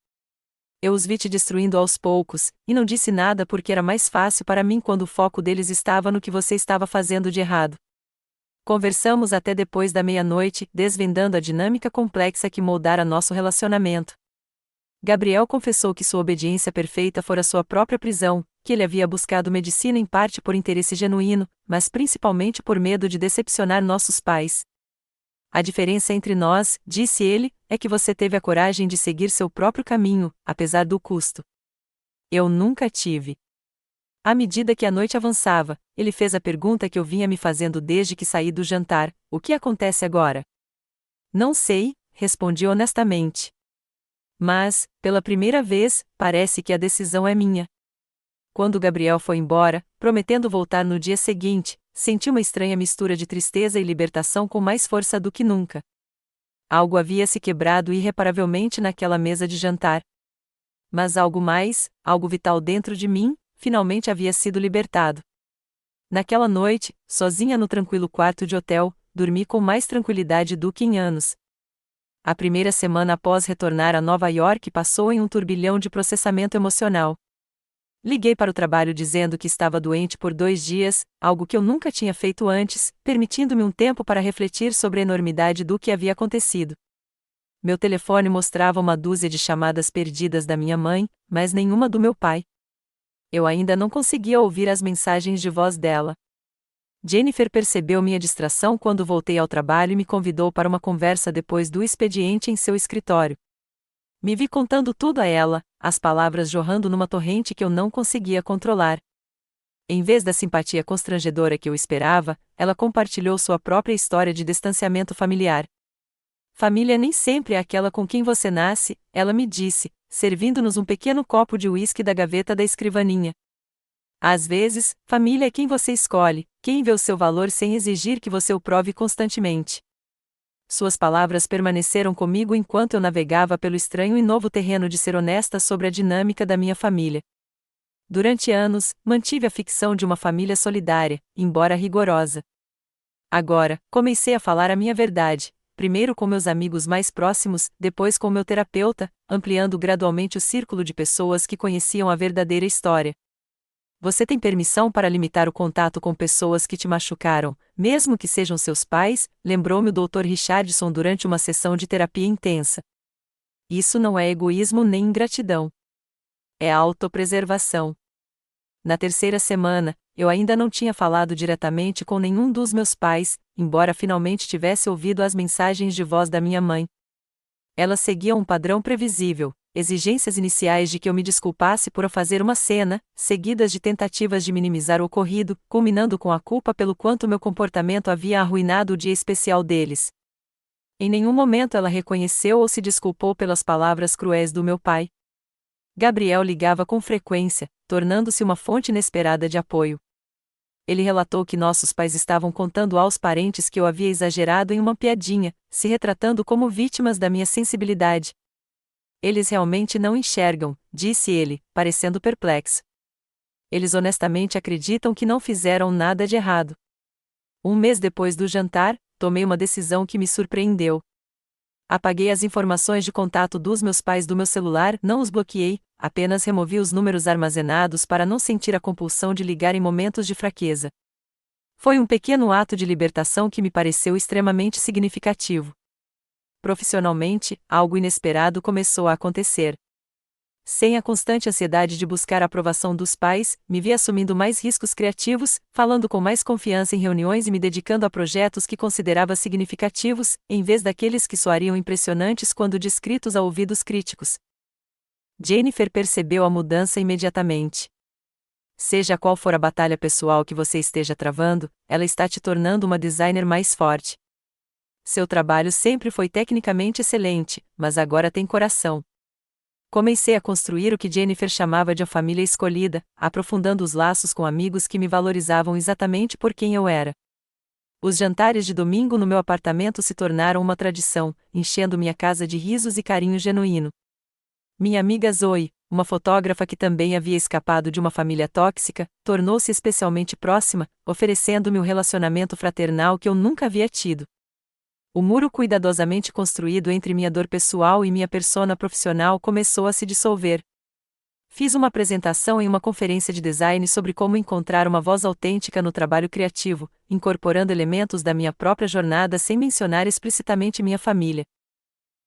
Speaker 1: Eu os vi te destruindo aos poucos, e não disse nada porque era mais fácil para mim quando o foco deles estava no que você estava fazendo de errado. Conversamos até depois da meia-noite, desvendando a dinâmica complexa que moldara nosso relacionamento. Gabriel confessou que sua obediência perfeita fora sua própria prisão, que ele havia buscado medicina em parte por interesse genuíno, mas principalmente por medo de decepcionar nossos pais. A diferença entre nós, disse ele, é que você teve a coragem de seguir seu próprio caminho, apesar do custo. Eu nunca tive. À medida que a noite avançava, ele fez a pergunta que eu vinha me fazendo desde que saí do jantar: o que acontece agora? Não sei, respondi honestamente. Mas, pela primeira vez, parece que a decisão é minha. Quando Gabriel foi embora, prometendo voltar no dia seguinte, senti uma estranha mistura de tristeza e libertação com mais força do que nunca. Algo havia se quebrado irreparavelmente naquela mesa de jantar. Mas algo mais, algo vital dentro de mim, finalmente havia sido libertado. Naquela noite, sozinha no tranquilo quarto de hotel, dormi com mais tranquilidade do que em anos. A primeira semana após retornar a Nova York passou em um turbilhão de processamento emocional. Liguei para o trabalho dizendo que estava doente por 2 dias, algo que eu nunca tinha feito antes, permitindo-me um tempo para refletir sobre a enormidade do que havia acontecido. Meu telefone mostrava 1 dúzia de chamadas perdidas da minha mãe, mas nenhuma do meu pai. Eu ainda não conseguia ouvir as mensagens de voz dela. Jennifer percebeu minha distração quando voltei ao trabalho e me convidou para uma conversa depois do expediente em seu escritório. Me vi contando tudo a ela, as palavras jorrando numa torrente que eu não conseguia controlar. Em vez da simpatia constrangedora que eu esperava, ela compartilhou sua própria história de distanciamento familiar. família nem sempre é aquela com quem você nasce, ela me disse, servindo-nos um pequeno copo de uísque da gaveta da escrivaninha. Às vezes, família é quem você escolhe, quem vê o seu valor sem exigir que você o prove constantemente. Suas palavras permaneceram comigo enquanto eu navegava pelo estranho e novo terreno de ser honesta sobre a dinâmica da minha família. Durante anos, mantive a ficção de uma família solidária, embora rigorosa. Agora, comecei a falar a minha verdade, primeiro com meus amigos mais próximos, depois com meu terapeuta, ampliando gradualmente o círculo de pessoas que conheciam a verdadeira história. Você tem permissão para limitar o contato com pessoas que te machucaram, mesmo que sejam seus pais, lembrou-me o Dr. Richardson durante uma sessão de terapia intensa. Isso não é egoísmo nem ingratidão. É autopreservação. Na terceira semana, eu ainda não tinha falado diretamente com nenhum dos meus pais, embora finalmente tivesse ouvido as mensagens de voz da minha mãe. Elas seguiam um padrão previsível, exigências iniciais de que eu me desculpasse por fazer uma cena, seguidas de tentativas de minimizar o ocorrido, culminando com a culpa pelo quanto meu comportamento havia arruinado o dia especial deles. Em nenhum momento ela reconheceu ou se desculpou pelas palavras cruéis do meu pai. Gabriel ligava com frequência, tornando-se uma fonte inesperada de apoio. Ele relatou que nossos pais estavam contando aos parentes que eu havia exagerado em uma piadinha, se retratando como vítimas da minha sensibilidade. Eles realmente não enxergam, disse ele, parecendo perplexo. Eles honestamente acreditam que não fizeram nada de errado. Um mês depois do jantar, tomei uma decisão que me surpreendeu. Apaguei as informações de contato dos meus pais do meu celular, não os bloqueei, apenas removi os números armazenados para não sentir a compulsão de ligar em momentos de fraqueza. Foi um pequeno ato de libertação que me pareceu extremamente significativo. Profissionalmente, algo inesperado começou a acontecer. Sem a constante ansiedade de buscar a aprovação dos pais, me vi assumindo mais riscos criativos, falando com mais confiança em reuniões e me dedicando a projetos que considerava significativos, em vez daqueles que soariam impressionantes quando descritos a ouvidos críticos. Jennifer percebeu a mudança imediatamente. Seja qual for a batalha pessoal que você esteja travando, ela está te tornando uma designer mais forte. Seu trabalho sempre foi tecnicamente excelente, mas agora tem coração. Comecei a construir o que Jennifer chamava de a família escolhida, aprofundando os laços com amigos que me valorizavam exatamente por quem eu era. Os jantares de domingo no meu apartamento se tornaram uma tradição, enchendo minha casa de risos e carinho genuíno. Minha amiga Zoe, uma fotógrafa que também havia escapado de uma família tóxica, tornou-se especialmente próxima, oferecendo-me um relacionamento fraternal que eu nunca havia tido. O muro cuidadosamente construído entre minha dor pessoal e minha persona profissional começou a se dissolver. Fiz uma apresentação em uma conferência de design sobre como encontrar uma voz autêntica no trabalho criativo, incorporando elementos da minha própria jornada sem mencionar explicitamente minha família.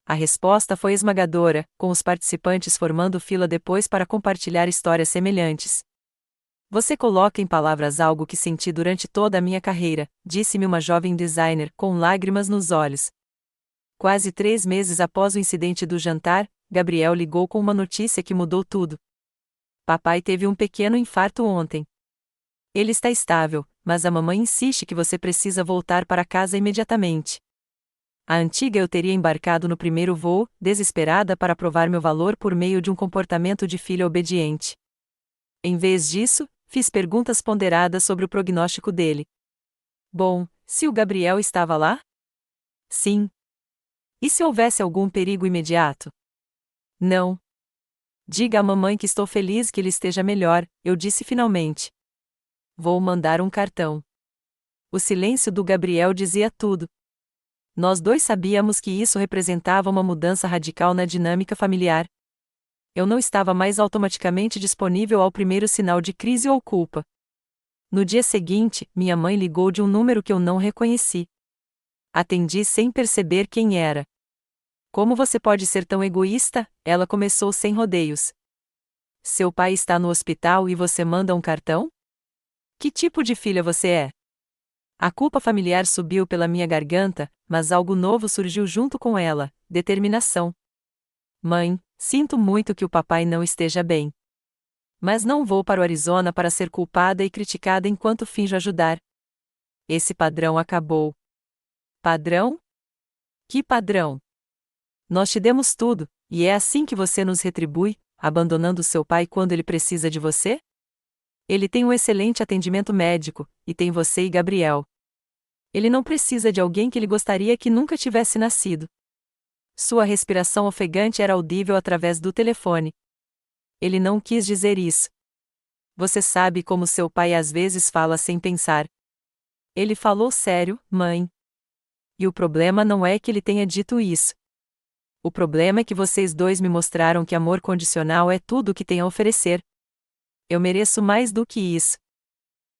Speaker 1: A resposta foi esmagadora, com os participantes formando fila depois para compartilhar histórias semelhantes. Você coloca em palavras algo que senti durante toda a minha carreira, disse-me uma jovem designer, com lágrimas nos olhos. Quase 3 meses após o incidente do jantar, Gabriel ligou com uma notícia que mudou tudo. Papai teve um pequeno infarto ontem. Ele está estável, mas a mamãe insiste que você precisa voltar para casa imediatamente. A antiga eu teria embarcado no primeiro voo, desesperada para provar meu valor por meio de um comportamento de filha obediente. Em vez disso, fiz perguntas ponderadas sobre o prognóstico dele. Bom, se o Gabriel estava lá? Sim. E se houvesse algum perigo imediato? Não. Diga à mamãe que estou feliz que ele esteja melhor, eu disse finalmente. Vou mandar um cartão. O silêncio do Gabriel dizia tudo. Nós dois sabíamos que isso representava uma mudança radical na dinâmica familiar. Eu não estava mais automaticamente disponível ao primeiro sinal de crise ou culpa. No dia seguinte, minha mãe ligou de um número que eu não reconheci. Atendi sem perceber quem era. Como você pode ser tão egoísta? Ela começou sem rodeios. Seu pai está no hospital e você manda um cartão? Que tipo de filha você é? A culpa familiar subiu pela minha garganta, mas algo novo surgiu junto com ela: determinação. Mãe, sinto muito que o papai não esteja bem. Mas não vou para o Arizona para ser culpada e criticada enquanto finjo ajudar. Esse padrão acabou. Padrão? Que padrão? Nós te demos tudo, e é assim que você nos retribui, abandonando seu pai quando ele precisa de você? Ele tem um excelente atendimento médico, e tem você e Gabriel. Ele não precisa de alguém que ele gostaria que nunca tivesse nascido. Sua respiração ofegante era audível através do telefone. Ele não quis dizer isso. Você sabe como seu pai às vezes fala sem pensar. Ele falou sério, mãe. E o problema não é que ele tenha dito isso. O problema é que vocês dois me mostraram que amor condicional é tudo o que tem a oferecer. Eu mereço mais do que isso.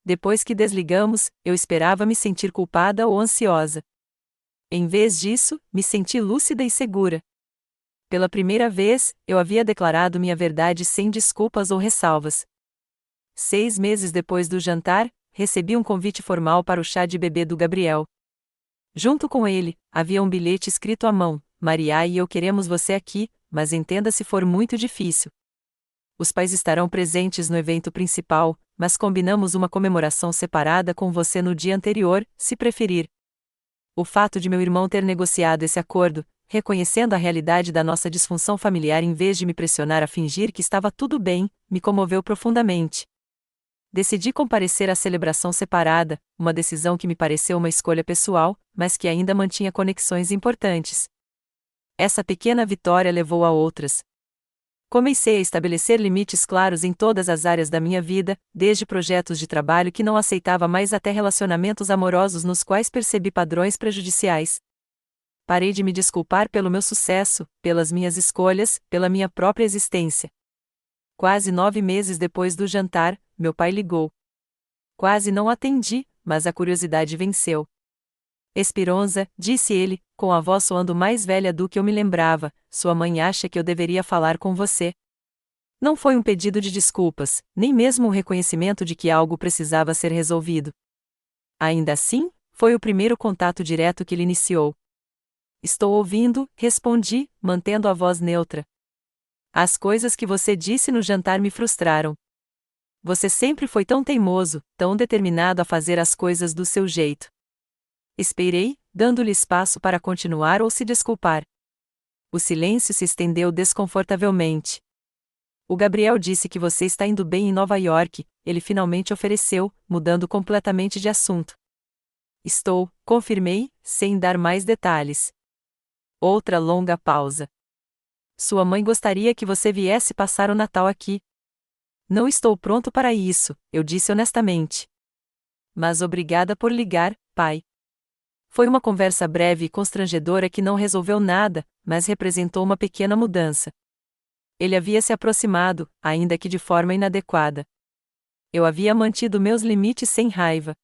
Speaker 1: Depois que desligamos, eu esperava me sentir culpada ou ansiosa. Em vez disso, me senti lúcida e segura. Pela primeira vez, eu havia declarado minha verdade sem desculpas ou ressalvas. 6 meses depois do jantar, recebi um convite formal para o chá de bebê do Gabriel. Junto com ele, havia um bilhete escrito à mão: Maria e eu queremos você aqui, mas entenda se for muito difícil. Os pais estarão presentes no evento principal, mas combinamos uma comemoração separada com você no dia anterior, se preferir. O fato de meu irmão ter negociado esse acordo, reconhecendo a realidade da nossa disfunção familiar em vez de me pressionar a fingir que estava tudo bem, me comoveu profundamente. Decidi comparecer à celebração separada, uma decisão que me pareceu uma escolha pessoal, mas que ainda mantinha conexões importantes. Essa pequena vitória levou a outras. Comecei a estabelecer limites claros em todas as áreas da minha vida, desde projetos de trabalho que não aceitava mais até relacionamentos amorosos nos quais percebi padrões prejudiciais. Parei de me desculpar pelo meu sucesso, pelas minhas escolhas, pela minha própria existência. Quase 9 meses depois do jantar, meu pai ligou. Quase não atendi, mas a curiosidade venceu. Esperança, disse ele, com a voz soando mais velha do que eu me lembrava, sua mãe acha que eu deveria falar com você. Não foi um pedido de desculpas, nem mesmo um reconhecimento de que algo precisava ser resolvido. Ainda assim, foi o primeiro contato direto que ele iniciou. Estou ouvindo, respondi, mantendo a voz neutra. As coisas que você disse no jantar me frustraram. Você sempre foi tão teimoso, tão determinado a fazer as coisas do seu jeito. Esperei, dando-lhe espaço para continuar ou se desculpar. O silêncio se estendeu desconfortavelmente. O Gabriel disse que você está indo bem em Nova York, ele finalmente ofereceu, mudando completamente de assunto. Estou, confirmei, sem dar mais detalhes. Outra longa pausa. Sua mãe gostaria que você viesse passar o Natal aqui. Não estou pronto para isso, eu disse honestamente. Mas obrigada por ligar, pai. Foi uma conversa breve e constrangedora que não resolveu nada, mas representou uma pequena mudança. Ele havia se aproximado, ainda que de forma inadequada. Eu havia mantido meus limites sem raiva.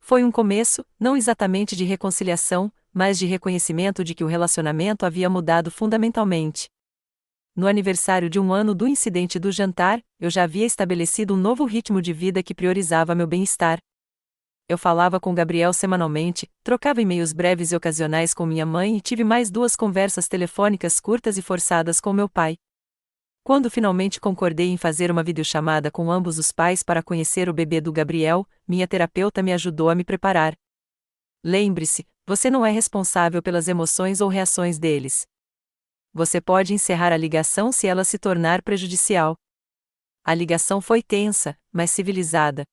Speaker 1: Foi um começo, não exatamente de reconciliação, mas de reconhecimento de que o relacionamento havia mudado fundamentalmente. No aniversário de 1 ano do incidente do jantar, eu já havia estabelecido um novo ritmo de vida que priorizava meu bem-estar. Eu falava com Gabriel semanalmente, trocava e-mails breves e ocasionais com minha mãe e tive mais 2 conversas telefônicas curtas e forçadas com meu pai. Quando finalmente concordei em fazer uma videochamada com ambos os pais para conhecer o bebê do Gabriel, minha terapeuta me ajudou a me preparar. Lembre-se, você não é responsável pelas emoções ou reações deles. Você pode encerrar a ligação se ela se tornar prejudicial. A ligação foi tensa, mas civilizada.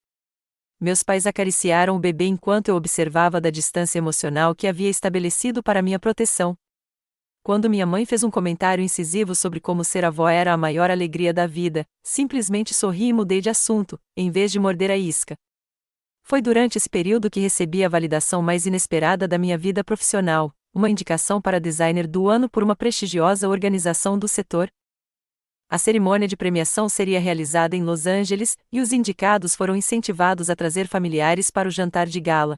Speaker 1: Meus pais acariciaram o bebê enquanto eu observava da distância emocional que havia estabelecido para minha proteção. Quando minha mãe fez um comentário incisivo sobre como ser avó era a maior alegria da vida, simplesmente sorri e mudei de assunto, em vez de morder a isca. Foi durante esse período que recebi a validação mais inesperada da minha vida profissional, uma indicação para designer do ano por uma prestigiosa organização do setor. A cerimônia de premiação seria realizada em Los Angeles, e os indicados foram incentivados a trazer familiares para o jantar de gala.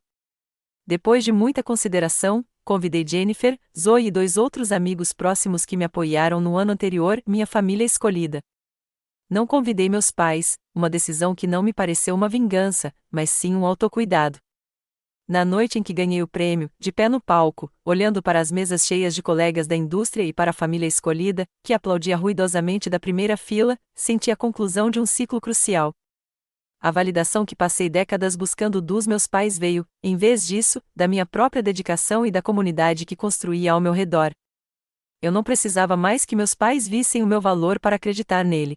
Speaker 1: Depois de muita consideração, convidei Jennifer, Zoe e 2 outros amigos próximos que me apoiaram no ano anterior, minha família escolhida. Não convidei meus pais, uma decisão que não me pareceu uma vingança, mas sim um autocuidado. Na noite em que ganhei o prêmio, de pé no palco, olhando para as mesas cheias de colegas da indústria e para a família escolhida, que aplaudia ruidosamente da primeira fila, senti a conclusão de um ciclo crucial. A validação que passei décadas buscando dos meus pais veio, em vez disso, da minha própria dedicação e da comunidade que construía ao meu redor. Eu não precisava mais que meus pais vissem o meu valor para acreditar nele.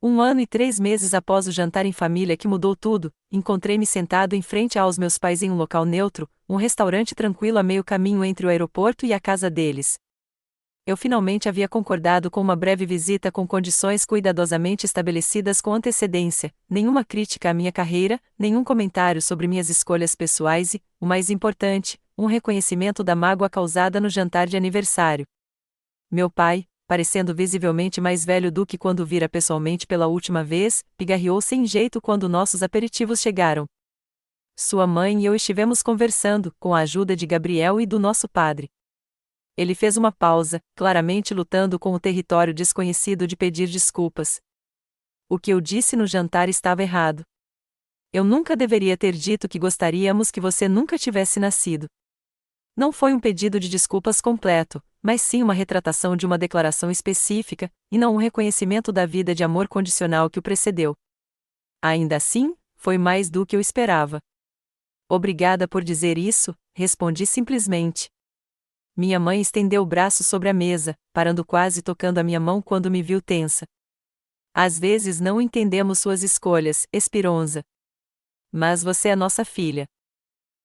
Speaker 1: 1 ano e 3 meses após o jantar em família que mudou tudo, encontrei-me sentado em frente aos meus pais em um local neutro, um restaurante tranquilo a meio caminho entre o aeroporto e a casa deles. Eu finalmente havia concordado com uma breve visita com condições cuidadosamente estabelecidas com antecedência, nenhuma crítica à minha carreira, nenhum comentário sobre minhas escolhas pessoais e, o mais importante, um reconhecimento da mágoa causada no jantar de aniversário. Meu pai, parecendo visivelmente mais velho do que quando o vira pessoalmente pela última vez, pigarreou sem jeito quando nossos aperitivos chegaram. Sua mãe e eu estivemos conversando, com a ajuda de Gabriel e do nosso padre. Ele fez uma pausa, claramente lutando com o território desconhecido de pedir desculpas. O que eu disse no jantar estava errado. Eu nunca deveria ter dito que gostaríamos que você nunca tivesse nascido. Não foi um pedido de desculpas completo, mas sim uma retratação de uma declaração específica, e não um reconhecimento da vida de amor condicional que o precedeu. Ainda assim, foi mais do que eu esperava. Obrigada por dizer isso, respondi simplesmente. Minha mãe estendeu o braço sobre a mesa, parando quase tocando a minha mão quando me viu tensa. Às vezes não entendemos suas escolhas, Esperonza. Mas você é nossa filha.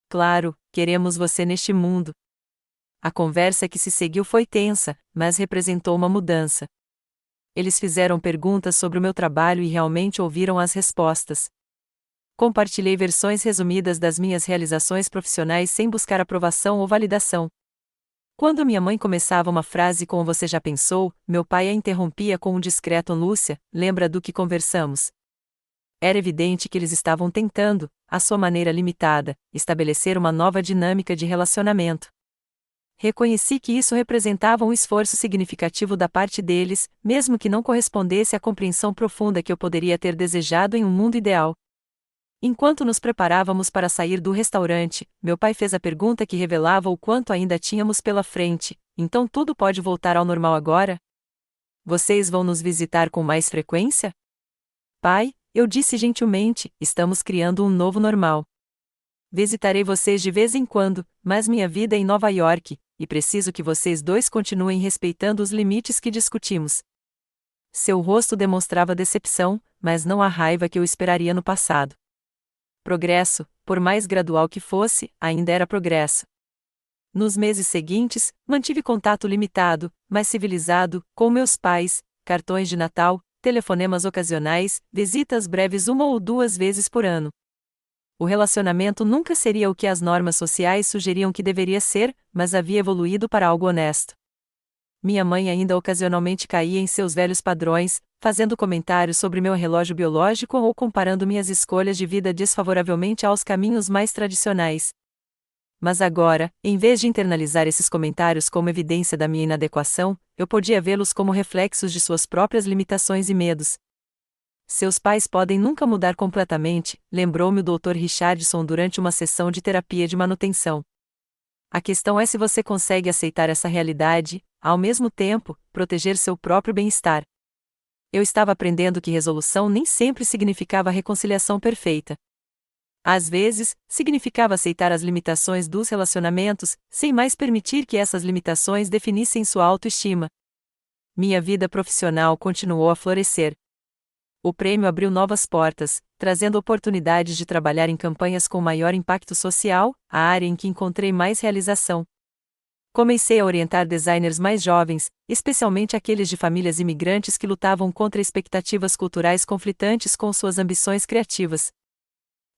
Speaker 1: Claro, queremos você neste mundo. A conversa que se seguiu foi tensa, mas representou uma mudança. Eles fizeram perguntas sobre o meu trabalho e realmente ouviram as respostas. Compartilhei versões resumidas das minhas realizações profissionais sem buscar aprovação ou validação. Quando minha mãe começava uma frase com "Você já pensou?", meu pai a interrompia com um discreto "Lúcia, lembra do que conversamos?". Era evidente que eles estavam tentando, à sua maneira limitada, estabelecer uma nova dinâmica de relacionamento. Reconheci que isso representava um esforço significativo da parte deles, mesmo que não correspondesse à compreensão profunda que eu poderia ter desejado em um mundo ideal. Enquanto nos preparávamos para sair do restaurante, meu pai fez a pergunta que revelava o quanto ainda tínhamos pela frente: então tudo pode voltar ao normal agora? Vocês vão nos visitar com mais frequência? Pai, eu disse gentilmente, estamos criando um novo normal. Visitarei vocês de vez em quando, mas minha vida é em Nova York, e preciso que vocês dois continuem respeitando os limites que discutimos. Seu rosto demonstrava decepção, mas não a raiva que eu esperaria no passado. Progresso, por mais gradual que fosse, ainda era progresso. Nos meses seguintes, mantive contato limitado, mas civilizado, com meus pais, cartões de Natal, telefonemas ocasionais, visitas breves 1 ou 2 vezes por ano. O relacionamento nunca seria o que as normas sociais sugeriam que deveria ser, mas havia evoluído para algo honesto. Minha mãe ainda ocasionalmente caía em seus velhos padrões, fazendo comentários sobre meu relógio biológico ou comparando minhas escolhas de vida desfavoravelmente aos caminhos mais tradicionais. Mas agora, em vez de internalizar esses comentários como evidência da minha inadequação, eu podia vê-los como reflexos de suas próprias limitações e medos. Seus pais podem nunca mudar completamente, lembrou-me o Dr. Richardson durante uma sessão de terapia de manutenção. A questão é se você consegue aceitar essa realidade, ao mesmo tempo, proteger seu próprio bem-estar. Eu estava aprendendo que resolução nem sempre significava reconciliação perfeita. Às vezes, significava aceitar as limitações dos relacionamentos, sem mais permitir que essas limitações definissem sua autoestima. Minha vida profissional continuou a florescer. O prêmio abriu novas portas, trazendo oportunidades de trabalhar em campanhas com maior impacto social, a área em que encontrei mais realização. Comecei a orientar designers mais jovens, especialmente aqueles de famílias imigrantes que lutavam contra expectativas culturais conflitantes com suas ambições criativas.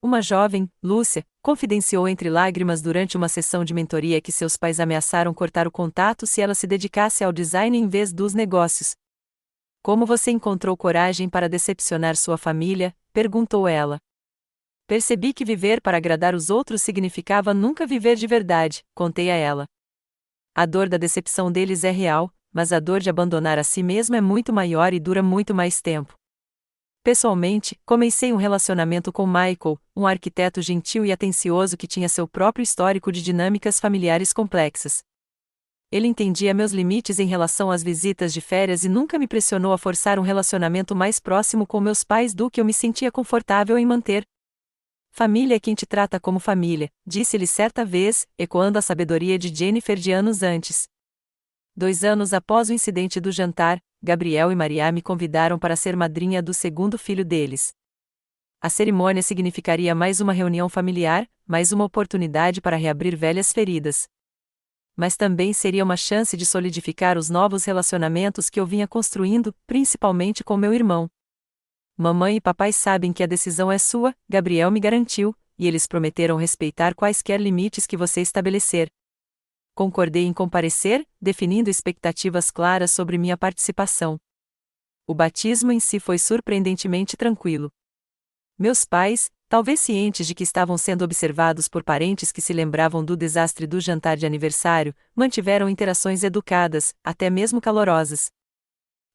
Speaker 1: Uma jovem, Lúcia, confidenciou entre lágrimas durante uma sessão de mentoria que seus pais ameaçaram cortar o contato se ela se dedicasse ao design em vez dos negócios. Como você encontrou coragem para decepcionar sua família? Perguntou ela. Percebi que viver para agradar os outros significava nunca viver de verdade, contei a ela. A dor da decepção deles é real, mas a dor de abandonar a si mesmo é muito maior e dura muito mais tempo. Pessoalmente, comecei um relacionamento com Michael, um arquiteto gentil e atencioso que tinha seu próprio histórico de dinâmicas familiares complexas. Ele entendia meus limites em relação às visitas de férias e nunca me pressionou a forçar um relacionamento mais próximo com meus pais do que eu me sentia confortável em manter. Família é quem te trata como família, disse-lhe certa vez, ecoando a sabedoria de Jennifer de anos antes. 2 anos após o incidente do jantar, Gabriel e Maria me convidaram para ser madrinha do segundo filho deles. A cerimônia significaria mais uma reunião familiar, mais uma oportunidade para reabrir velhas feridas. Mas também seria uma chance de solidificar os novos relacionamentos que eu vinha construindo, principalmente com meu irmão. Mamãe e papai sabem que a decisão é sua, Gabriel me garantiu, e eles prometeram respeitar quaisquer limites que você estabelecer. Concordei em comparecer, definindo expectativas claras sobre minha participação. O batismo em si foi surpreendentemente tranquilo. Meus pais, talvez cientes de que estavam sendo observados por parentes que se lembravam do desastre do jantar de aniversário, mantiveram interações educadas, até mesmo calorosas.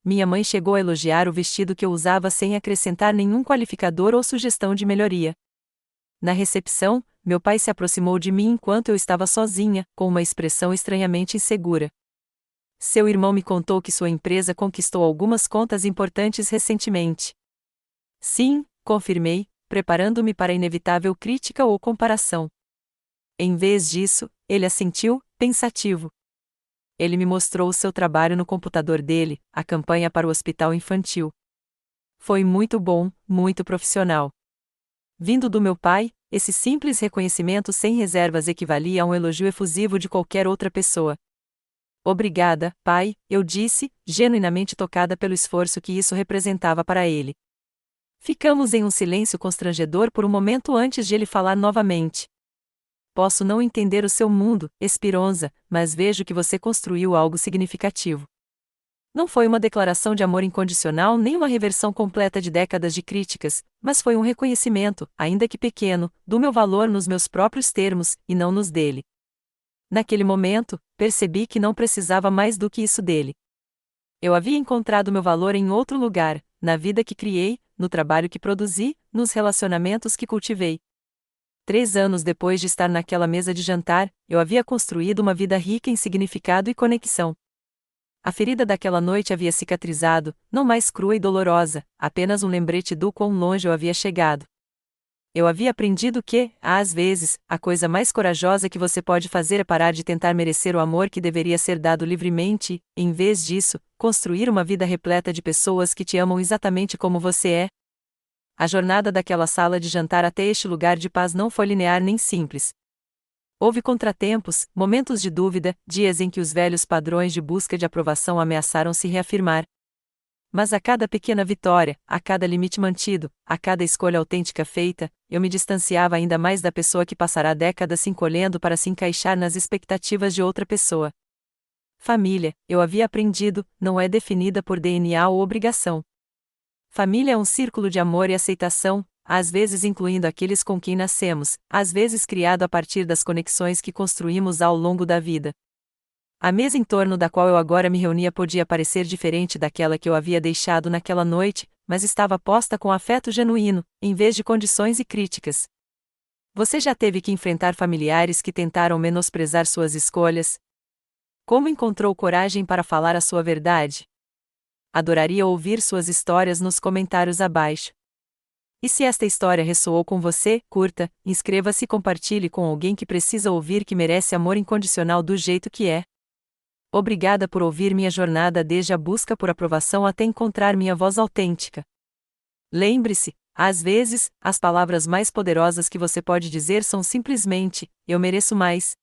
Speaker 1: Minha mãe chegou a elogiar o vestido que eu usava sem acrescentar nenhum qualificador ou sugestão de melhoria. Na recepção, meu pai se aproximou de mim enquanto eu estava sozinha, com uma expressão estranhamente insegura. Seu irmão me contou que sua empresa conquistou algumas contas importantes recentemente. Sim, confirmei, preparando-me para a inevitável crítica ou comparação. Em vez disso, ele assentiu, pensativo. Ele me mostrou o seu trabalho no computador dele, a campanha para o hospital infantil. Foi muito bom, muito profissional. Vindo do meu pai, esse simples reconhecimento sem reservas equivalia a um elogio efusivo de qualquer outra pessoa. Obrigada, pai, eu disse, genuinamente tocada pelo esforço que isso representava para ele. Ficamos em um silêncio constrangedor por um momento antes de ele falar novamente. Posso não entender o seu mundo, Esperanza, mas vejo que você construiu algo significativo. Não foi uma declaração de amor incondicional nem uma reversão completa de décadas de críticas, mas foi um reconhecimento, ainda que pequeno, do meu valor nos meus próprios termos, e não nos dele. Naquele momento, percebi que não precisava mais do que isso dele. Eu havia encontrado meu valor em outro lugar, na vida que criei, no trabalho que produzi, nos relacionamentos que cultivei. 3 anos depois de estar naquela mesa de jantar, eu havia construído uma vida rica em significado e conexão. A ferida daquela noite havia cicatrizado, não mais crua e dolorosa, apenas um lembrete do quão longe eu havia chegado. Eu havia aprendido que, às vezes, a coisa mais corajosa que você pode fazer é parar de tentar merecer o amor que deveria ser dado livremente, e, em vez disso, construir uma vida repleta de pessoas que te amam exatamente como você é. A jornada daquela sala de jantar até este lugar de paz não foi linear nem simples. Houve contratempos, momentos de dúvida, dias em que os velhos padrões de busca de aprovação ameaçaram se reafirmar. Mas a cada pequena vitória, a cada limite mantido, a cada escolha autêntica feita, eu me distanciava ainda mais da pessoa que passará décadas se encolhendo para se encaixar nas expectativas de outra pessoa. Família, eu havia aprendido, não é definida por DNA ou obrigação. Família é um círculo de amor e aceitação, às vezes incluindo aqueles com quem nascemos, às vezes criado a partir das conexões que construímos ao longo da vida. A mesa em torno da qual eu agora me reunia podia parecer diferente daquela que eu havia deixado naquela noite, mas estava posta com afeto genuíno, em vez de condições e críticas. Você já teve que enfrentar familiares que tentaram menosprezar suas escolhas? Como encontrou coragem para falar a sua verdade? Adoraria ouvir suas histórias nos comentários abaixo. E se esta história ressoou com você, curta, inscreva-se e compartilhe com alguém que precisa ouvir que merece amor incondicional do jeito que é. Obrigada por ouvir minha jornada desde a busca por aprovação até encontrar minha voz autêntica. Lembre-se, às vezes, as palavras mais poderosas que você pode dizer são simplesmente: eu mereço mais.